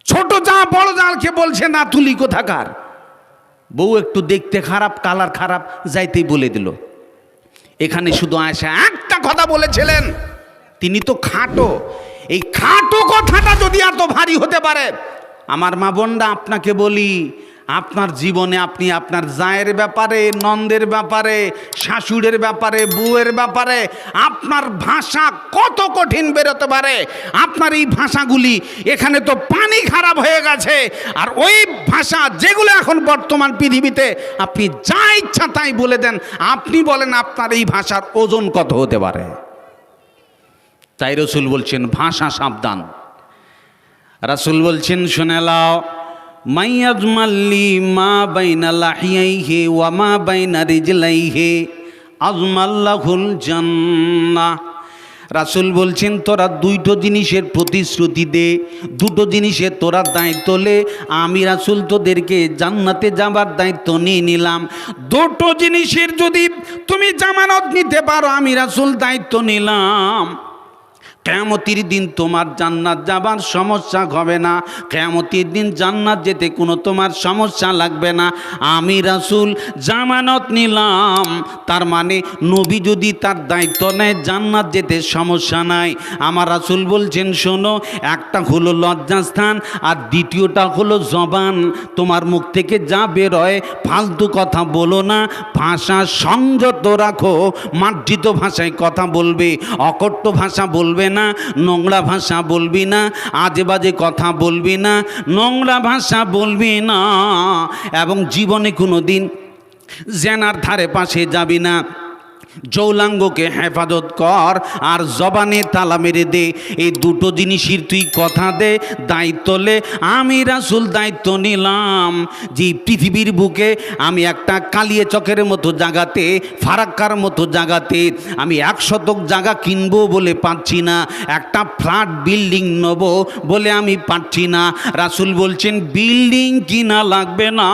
ছোট যা বড় জালকে বলছে না তুলি কোথাকার। বউ একটু দেখতে খারাপ, কালার খারাপ, যাইতেই বলে দিল। এখানে শুধু আয়সা একটা কথা বলেছিলেন, তিনি তো খাটো। এই খাটো কথাটা যদি এত ভারী হতে পারে, আমার মা বোনরা আপনাকে বলি, আপনার জীবনে আপনি আপনার জায়ের ব্যাপারে, নন্দের ব্যাপারে, শাশুড়ের ব্যাপারে, বউয়ের ব্যাপারে আপনার ভাষা কত কঠিন বেরোতে পারে। আপনার এই ভাষাগুলি এখানে তো পানি খারাপ হয়ে গেছে। আর ওই ভাষা যেগুলো এখন বর্তমান পৃথিবীতে আপনি যা ইচ্ছা তাই বলে দেন, আপনি বলেন আপনার এই ভাষার ওজন কত হতে পারে। তাই রাসূল বলছেন ভাষা সাবধান। রাসূল বলছেন শুনে লাও, মাইয়াজমাল্লি মা বাইনা লাহিয়াইহি ওয়া মা বাইনা রিজলাইহি আজমাল্লাহুল জান্নাহ। রাসূল বলছেন তোরা দুটো জিনিসের প্রতিশ্রুতি দে, দুটো জিনিসের তোরা দায়িত্ব লে, আমি রাসূল তোদেরকে জান্নাতে যাবার দায়িত্ব নিয়ে নিলাম। দুটো জিনিসের যদি তুমি জামানত নিতে পারো, আমি রাসূল দায়িত্ব নিলাম। কিয়ামতের দিন তোমার জান্নাত যাবার সমস্যা হবে না, কিয়ামতের দিন জান্নাত যেতে কোনো তোমার সমস্যা লাগবে না, আমি রাসূল জামানত নিলাম। তার মানে নবী যদি তার দায়িত্ব নেয় জান্নাত যেতে সমস্যা নাই। আমার রাসূল বলছেন শোনো, একটা হলো লজ্জাস্থান আর দ্বিতীয়টা হলো জবান। তোমার মুখ থেকে যা বেরোয় ফালতু কথা বলো না, ভাষা সংযত রাখো, মার্জিত ভাষায় কথা বলবে, অকট্য ভাষা বলবে না, নোংরা ভাষা বলবি না, আজে বাজে কথা বলবি না, নোংরা ভাষা বলবি না, এবং জীবনে কোনো দিন জেনার ধারে পাশে যাবি না। যৌলাঙ্গকে হেফাজত কর আর জবানে তালা মেরে দে। এই দুটো জিনিসের তুই কথা দে, দায়িত্ব লে, আমি রাসূল দায়িত্ব নিলাম। যে পৃথিবীর বুকে আমি একটা কালিয়ে চকের মতো জায়গাতে, ফারাক্কার মতো জায়গাতে আমি 1 শতক জায়গা কিনবো বলে পাচ্ছি না, একটা ফ্ল্যাট বিল্ডিং নেব বলে আমি পাচ্ছি না। রাসূল বলছেন বিল্ডিং কিনা লাগবে না,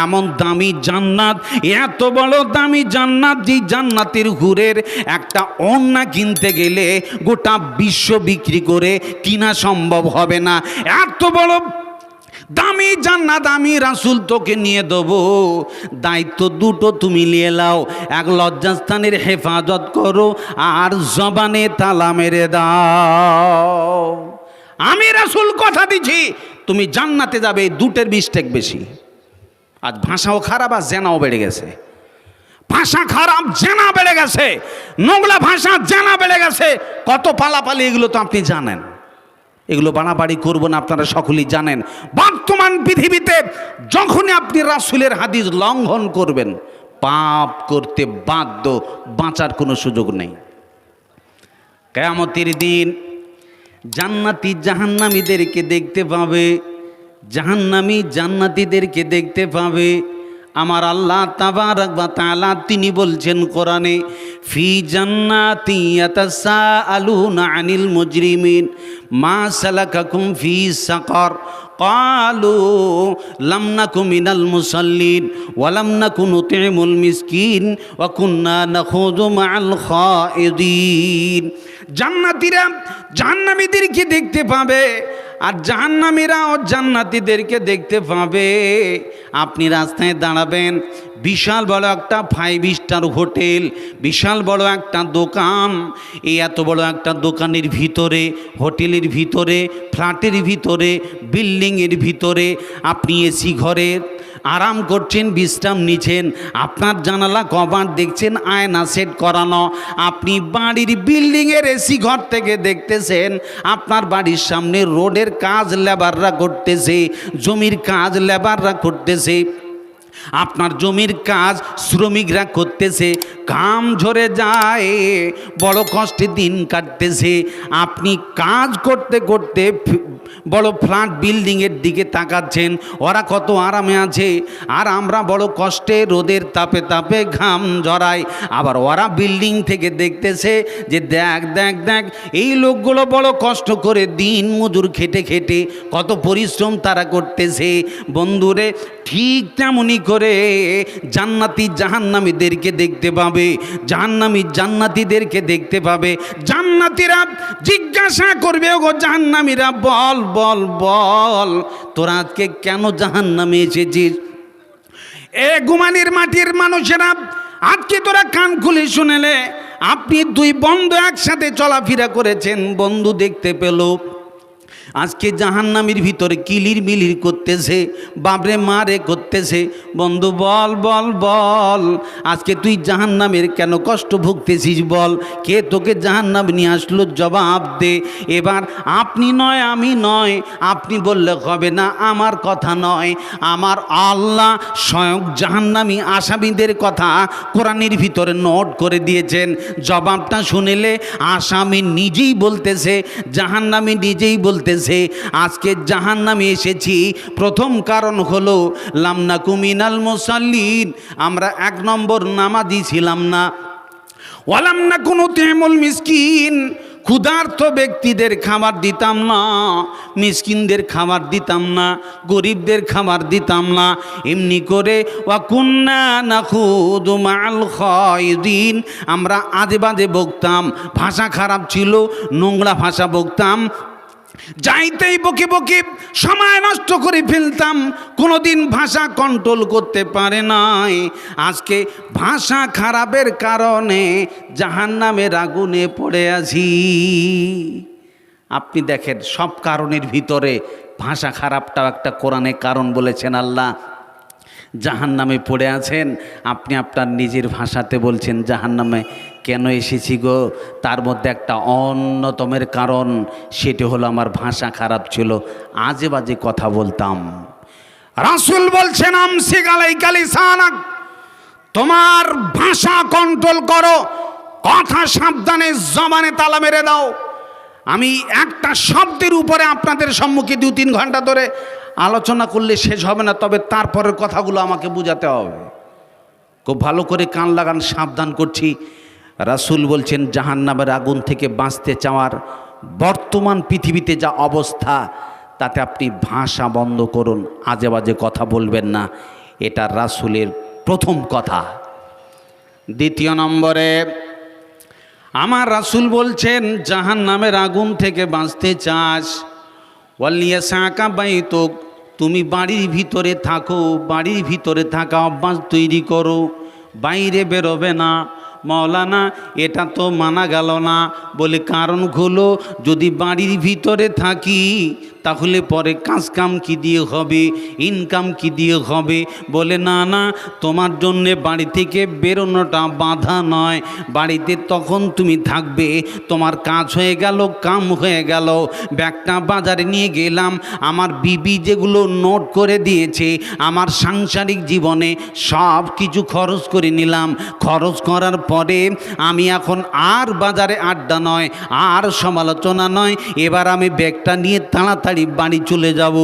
এমন দামি জান্নাত, এত বড় দামি জান্নাত, যে জান্নাতের হুরের একটা ওড়না কিনতে গেলে গোটা বিশ্ব বিক্রি করে কিনা সম্ভব হবে না। এত বড় দামি জান্নাত আমি রাসূল তোকে নিয়ে দেবো। দায়িত্ব দুটো তুমি নিয়ে নাও, এক লজ্জাস্থানের হেফাজত করো আর জবানে তালা মেরে দাও। আমি রাসূল কথা দিচ্ছি তুমি জান্নাতে যাবে। দুটের মিস্টেক বেশি। আজ ভাষাও খারাপ আর জেনাও বেড়ে গেছে। ভাষা খারাপ, জেনা বেড়ে গেছে, নোংরা ভাষা, জেনা বেড়ে গেছে। কত পালাপালি, এগুলো তো আপনি জানেন। এগুলো বাড়াবাড়ি করব না, আপনারা সকলেই জানেন। বর্তমান পৃথিবীতে যখনই আপনি রাসূলের হাদিস লঙ্ঘন করবেন, পাপ করতে বাধ্য, বাঁচার কোনো সুযোগ নেই। কিয়ামতের দিন জান্নাতি জাহান্নামীদেরকে দেখতে পাবে, জাহান্নামী জান্নাতীদেরকে দেখতে পাবে। আমার আল্লাহ তাবারাক ওয়া তাআলা তিনি বলছেন কোরআনে, ফি জান্নাতি ইয়াতাসাআলুনা আনিল মুজরিমিন মা সালাকাকুম ফি সাকার ক্বালু লাম নাকু মিনাল মুসাল্লিন ওয়া লাম নাকু নুতঈমুল মিসকিন ওয়া কুন্না নাখুযু মাআল খায়িদিন। জান্নাতীরা জাহান্নামীদেরকে দেখতে পাবে আর জাহান্নামীরাও জান্নাতীদেরকে দেখতে পাবে। আপনি রাস্তায় দাঁড়াবেন, বিশাল বড় একটা 5 স্টার হোটেল, বিশাল বড় একটা দোকান, এই এত বড় একটা দোকানের ভিতরে, হোটেলের ভিতরে, ফ্ল্যাটের ভিতরে, বিল্ডিংয়ের ভিতরে আপনি এসি ঘরে আরাম করছেন, বিশ্রাম নিচ্ছেন, আপনার জানালা কভার দেখছেন, আয়না সেট করানো। আপনি বাড়ির বিল্ডিংয়ের এসি ঘর থেকে দেখতেছেন আপনার বাড়ির সামনে রোডের কাজ লেবাররা করতেছে, জমির কাজ লেবাররা করতেছে, আপনার জমির কাজ শ্রমিকরা করতেছে, ঘাম ঝরে যায়, বড় কষ্টে দিন কাটতেছে। আপনি কাজ করতে করতে বড় ফ্ল্যাট বিল্ডিংয়ের দিকে তাকাচ্ছেন, ওরা কত আরামে আছে, আর আমরা বড় কষ্টে রোদের তাপে তাপে ঘাম ঝরাই। আবার ওরা বিল্ডিং থেকে দেখতেছে যে দেখ দেখ দেখ এই লোকগুলো বড় কষ্ট করে দিন মজুর খেটে খেটে কত পরিশ্রম তারা করতেছে। বন্ধুরে, ঠিক তেমনি করে জান্নাতি জাহান্নামীদেরকে দেখতে পাবে, জাহান্নামী জান্নাতীদেরকে দেখতে পাবে। জান্নাতীরা জিজ্ঞাসা করবে, ওগো জাহান্নামীরা বল বল বল বল তোরা আজকে কেন জাহান্নামে এসেছিস? এ গুমানির মাটির মানুষেরা, আজকে তোরা কান খুলে শুনেলে, আপনি দুই বন্ধু একসাথে চলাফেরা করেছেন, বন্ধু দেখতে পেল আজকে জাহান্নামের ভিতরে কিলির মিলির করতেছে, বাবরে মারে করতেছে। বন্ধু বল বল বল আজকে তুই জাহান্নামের কেন কষ্ট ভুগতেছিস বল, কে তোকে জাহান্নাম নিয়ে আসলো, জবাব দে। এবার আপনি নয় আমি নয়, আপনি বললে হবে না, আমার কথা নয়, আমার আল্লাহ স্বয়ং জাহান্নামী আসামিদের কথা কোরআনের ভিতরে নোট করে দিয়েছেন। জবাবটা শুনেলে আসামি নিজেই বলতেছে, জাহান্নামী নিজেই বলতেছে আজকে জাহান্নামে এসেছি প্রথম কারণ হলো লামনাকু মিনাল মুসাল্লিন, আমরা 1 নম্বর নামাজি ছিলাম না। ওয়ালাম নাকু নুতিমুল মিসকিন, ক্ষুধার্ত ব্যক্তিদের খাবার দিতাম না, মিসকিনদের খাবার দিতাম না, গরিবদের খাবার দিতাম না। এমনি করে ওয়া কুন্না নাখুদু মাআল খায়দিন, আমরা আজে বাজে বকতাম, ভাষা খারাপ ছিল, নোংরা ভাষা বকতাম, যাইতেই বকে বকে সময় নষ্ট করে ফেলতাম, কোনোদিন ভাষা কন্ট্রোল করতে পারে নাই। আজকে ভাষা খারাপের কারণে জাহান্নামের আগুনে পড়ে আছি। আপনি দেখেন সব কারণের ভিতরে ভাষা খারাপটাও একটা কোরআনে কারণ বলেছেন আল্লাহ। জাহান্নামে পড়ে আছেন, আপনি আপনার নিজের ভাষাতে বলছেন জাহান্নামে কেন এসেছি গো, তার মধ্যে একটা অন্যতমের কারণ সেটি হলো আমার ভাষা খারাপ ছিল, আজে বাজে কথা বলতাম। রাসূল বলছেন আমসিক আলাইকা লিসানাক, তোমার ভাষা কন্ট্রোল করো, কথা সাবধানে জবানে তালা মেরে দাও। আমি একটা শব্দের উপরে আপনাদের সম্মুখে 2-3 ঘন্টা ধরে আলোচনা করলে শেষ হবে না, তবে তারপরের কথাগুলো আমাকে বুঝাতে হবে। খুব ভালো করে কান লাগান, সাবধান করছি। রাসূল বলছেন জাহান্নামের আগুন থেকে বাঁচতে চাওয়ার বর্তমান পৃথিবীতে যা অবস্থা, তাতে আপনি ভাষা বন্ধ করুন, আজে বাজে কথা বলবেন না। এটা রাসূলের প্রথম কথা। দ্বিতীয় নম্বরে আমার রাসূল বলছেন জাহান্নামের আগুন থেকে বাঁচতে চাস, ওয়ালিয়াসাকা বাইতুক, তুমি বাড়ির ভিতরে থাকো, বাড়ির ভিতরে থাকা অভ্যাস তৈরি করো, বাইরে বেরোবে না। মৌলানা এটা তো মানা গেল না, বলে কারণ হলো যদি বাড়ির ভিতরে থাকি তাহলে পরে কাজ কাম কি দিয়ে হবে, ইনকাম কি দিয়ে হবে। বলে না না, তোমার জন্যে বাড়ি থেকে বেরোনোটা বাধা নয়, বাড়িতে তখন তুমি থাকবে, তোমার কাজ হয়ে গেল, কাম হয়ে গেল। ব্যাগটা বাজারে নিয়ে গেলাম, আমার বিবি যেগুলো নোট করে দিয়েছে আমার সাংসারিক জীবনে সব কিছু খরচ করে নিলাম। খরচ করার পরে আমি এখন আর বাজারে আড্ডা নয়, আর সমালোচনা নয়, এবার আমি ব্যাগটা নিয়ে তাড়াতাড়ি বাড়ি চলে যাব।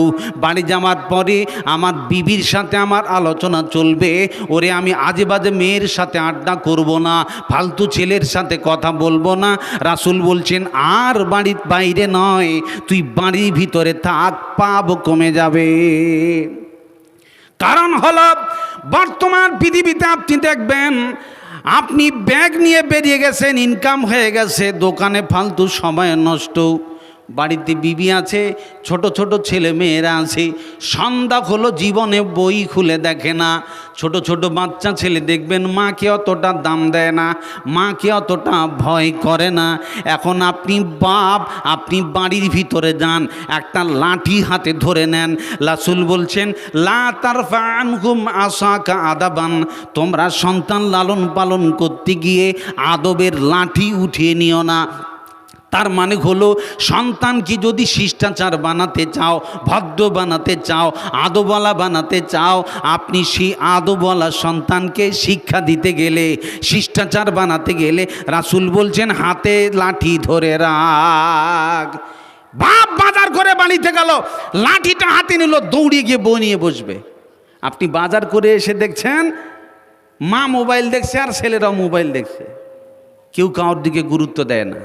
বাড়ি যাওয়ার পরে আমার বিবির সাথে আমার আলোচনা চলবে, ওরে আমি আজে বাজে মেয়ের সাথে আড্ডা করব না, ফালতু ছেলের সাথে কথা বলবো না। রাসূল বলছেন আর বাড়ির বাইরে নয়, তুই বাড়ির ভিতরে থাক, পাপ কমে যাবে। কারণ হলো বর্তমান পৃথিবীতে আপনি দেখবেন আপনি ব্যাগ নিয়ে বেরিয়ে গেছেন, ইনকাম হয়ে গেছে, দোকানে ফালতু সময় নষ্ট, বাড়িতে বিবি আছে, ছোট ছোট ছেলে মেয়েরা আছে, সন্ধ্যা হলো জীবনে বই খুলে দেখে না। ছোট ছোট বাচ্চা ছেলে দেখবেন মাকে অতটা দাম দেয় না, মাকে অতটা ভয় করে না। এখন আপনি বাপ, আপনি বাড়ির ভিতরে যান, একটা লাঠি হাতে ধরে নেন। রাসূল বলছেন লা তারফা আনহুম আসাকা আদাবান, তোমরা সন্তান লালন পালন করতে গিয়ে আদবের লাঠি উঠিয়ে নিও না। তার মানে হলো সন্তানকে যদি শিষ্টাচার বানাতে চাও, ভদ্র বানাতে চাও, আদবওয়ালা বানাতে চাও, আপনি সেই আদবওয়ালা সন্তানকে শিক্ষা দিতে গেলে, শিষ্টাচার বানাতে গেলে রাসূল বলছেন হাতে লাঠি ধরে রাখ। বাপ বাজার করে বাড়িতে গেল, লাঠিটা হাতে নিল, দৌড়িয়ে গিয়ে বউ নিয়ে বসবে। আপনি বাজার করে এসে দেখছেন মা মোবাইল দেখছে আর ছেলেরাও মোবাইল দেখছে, কেউ কারোর দিকে গুরুত্ব দেয় না।